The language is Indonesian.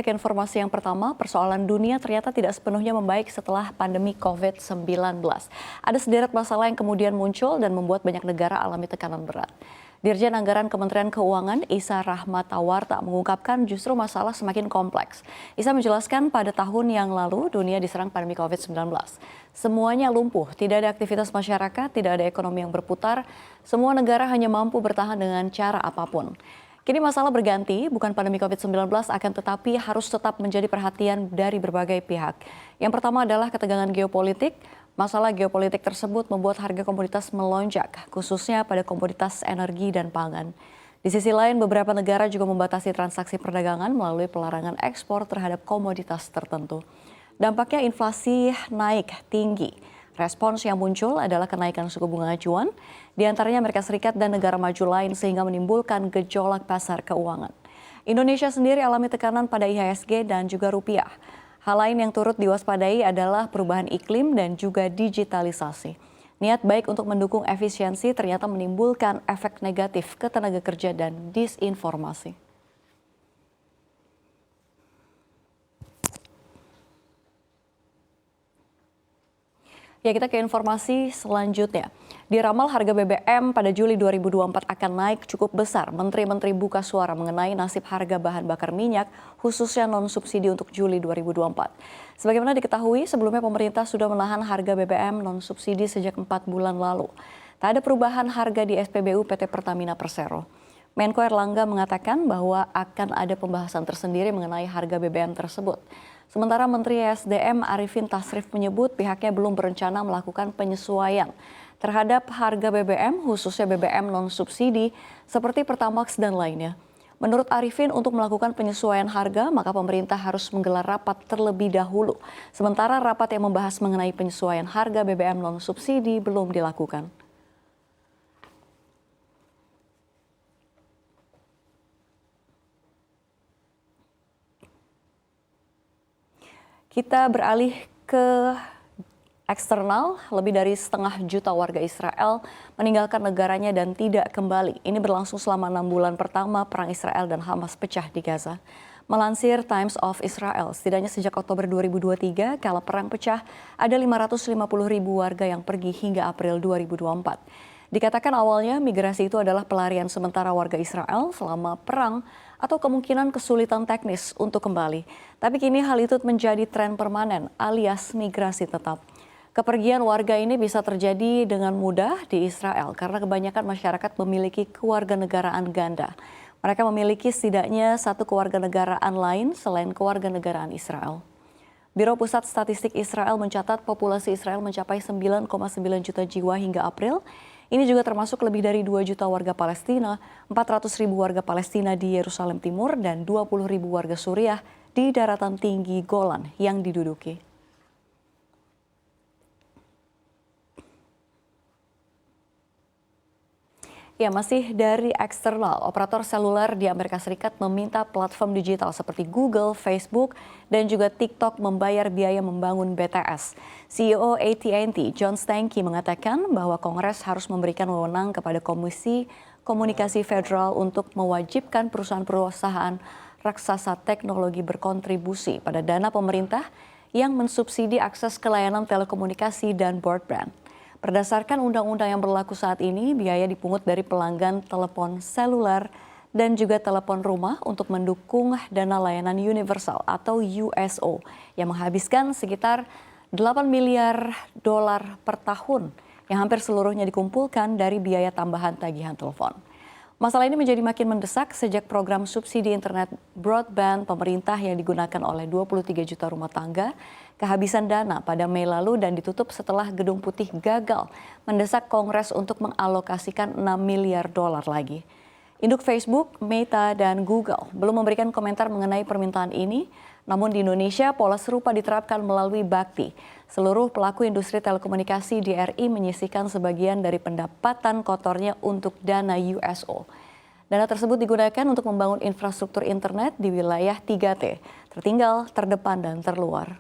Informasi yang pertama, persoalan dunia ternyata tidak sepenuhnya membaik setelah pandemi COVID-19. Ada sederet masalah yang kemudian muncul dan membuat banyak negara alami tekanan berat. Dirjen Anggaran Kementerian Keuangan Isa Rahmatawarta mengungkapkan justru masalah semakin kompleks. Isa menjelaskan pada tahun yang lalu dunia diserang pandemi COVID-19. Semuanya lumpuh, tidak ada aktivitas masyarakat, tidak ada ekonomi yang berputar, semua negara hanya mampu bertahan dengan cara apapun. Kini masalah berganti, bukan pandemi COVID-19 akan tetapi harus tetap menjadi perhatian dari berbagai pihak. Yang pertama adalah ketegangan geopolitik. Masalah geopolitik tersebut membuat harga komoditas melonjak, khususnya pada komoditas energi dan pangan. Di sisi lain, beberapa negara juga membatasi transaksi perdagangan melalui pelarangan ekspor terhadap komoditas tertentu. Dampaknya inflasi naik tinggi. Respons yang muncul adalah kenaikan suku bunga acuan, di antaranya Amerika Serikat dan negara maju lain sehingga menimbulkan gejolak pasar keuangan. Indonesia sendiri alami tekanan pada IHSG dan juga rupiah. Hal lain yang turut diwaspadai adalah perubahan iklim dan juga digitalisasi. Niat baik untuk mendukung efisiensi ternyata menimbulkan efek negatif ke tenaga kerja dan disinformasi. Ya, kita ke informasi selanjutnya. Diramal harga BBM pada Juli 2024 akan naik cukup besar. Menteri-menteri buka suara mengenai nasib harga bahan bakar minyak, khususnya non-subsidi untuk Juli 2024. Sebagaimana diketahui, sebelumnya pemerintah sudah menahan harga BBM non-subsidi sejak 4 bulan lalu. Tak ada perubahan harga di SPBU PT Pertamina Persero. Menko Erlangga mengatakan bahwa akan ada pembahasan tersendiri mengenai harga BBM tersebut. Sementara Menteri ESDM Arifin Tasrif menyebut pihaknya belum berencana melakukan penyesuaian terhadap harga BBM, khususnya BBM non-subsidi seperti Pertamax dan lainnya. Menurut Arifin, untuk melakukan penyesuaian harga, maka pemerintah harus menggelar rapat terlebih dahulu. Sementara rapat yang membahas mengenai penyesuaian harga BBM non-subsidi belum dilakukan. Kita beralih ke eksternal, lebih dari 1,5 juta warga Israel meninggalkan negaranya dan tidak kembali. Ini berlangsung selama 6 bulan pertama perang Israel dan Hamas pecah di Gaza. Melansir Times of Israel, setidaknya sejak Oktober 2023, kala perang pecah, ada 550.000 warga yang pergi hingga April 2024. Dikatakan awalnya migrasi itu adalah pelarian sementara warga Israel selama perang atau kemungkinan kesulitan teknis untuk kembali. Tapi kini hal itu menjadi tren permanen alias migrasi tetap. Kepergian warga ini bisa terjadi dengan mudah di Israel karena kebanyakan masyarakat memiliki kewarganegaraan ganda. Mereka memiliki setidaknya satu kewarganegaraan lain selain kewarganegaraan Israel. Biro Pusat Statistik Israel mencatat populasi Israel mencapai 9,9 juta jiwa hingga April. Ini juga termasuk lebih dari 2 juta warga Palestina, 400.000 warga Palestina di Yerusalem Timur, dan 20.000 warga Suriah di daratan tinggi Golan yang diduduki. Ya, masih dari eksternal, operator seluler di Amerika Serikat meminta platform digital seperti Google, Facebook, dan juga TikTok membayar biaya membangun BTS. CEO AT&T, John Stankey, mengatakan bahwa Kongres harus memberikan wewenang kepada Komisi Komunikasi Federal untuk mewajibkan perusahaan-perusahaan raksasa teknologi berkontribusi pada dana pemerintah yang mensubsidi akses ke layanan telekomunikasi dan broadband. Berdasarkan undang-undang yang berlaku saat ini, biaya dipungut dari pelanggan telepon seluler dan juga telepon rumah untuk mendukung dana layanan universal atau USO yang menghabiskan sekitar 8 miliar dolar per tahun yang hampir seluruhnya dikumpulkan dari biaya tambahan tagihan telepon. Masalah ini menjadi makin mendesak sejak program subsidi internet broadband pemerintah yang digunakan oleh 23 juta rumah tangga kehabisan dana pada Mei lalu dan ditutup setelah Gedung Putih gagal mendesak Kongres untuk mengalokasikan 6 miliar dolar lagi. Induk Facebook, Meta, dan Google belum memberikan komentar mengenai permintaan ini, namun di Indonesia pola serupa diterapkan melalui Bakti. Seluruh pelaku industri telekomunikasi di RI menyisihkan sebagian dari pendapatan kotornya untuk dana USO. Dana tersebut digunakan untuk membangun infrastruktur internet di wilayah 3T, tertinggal, terdepan, dan terluar.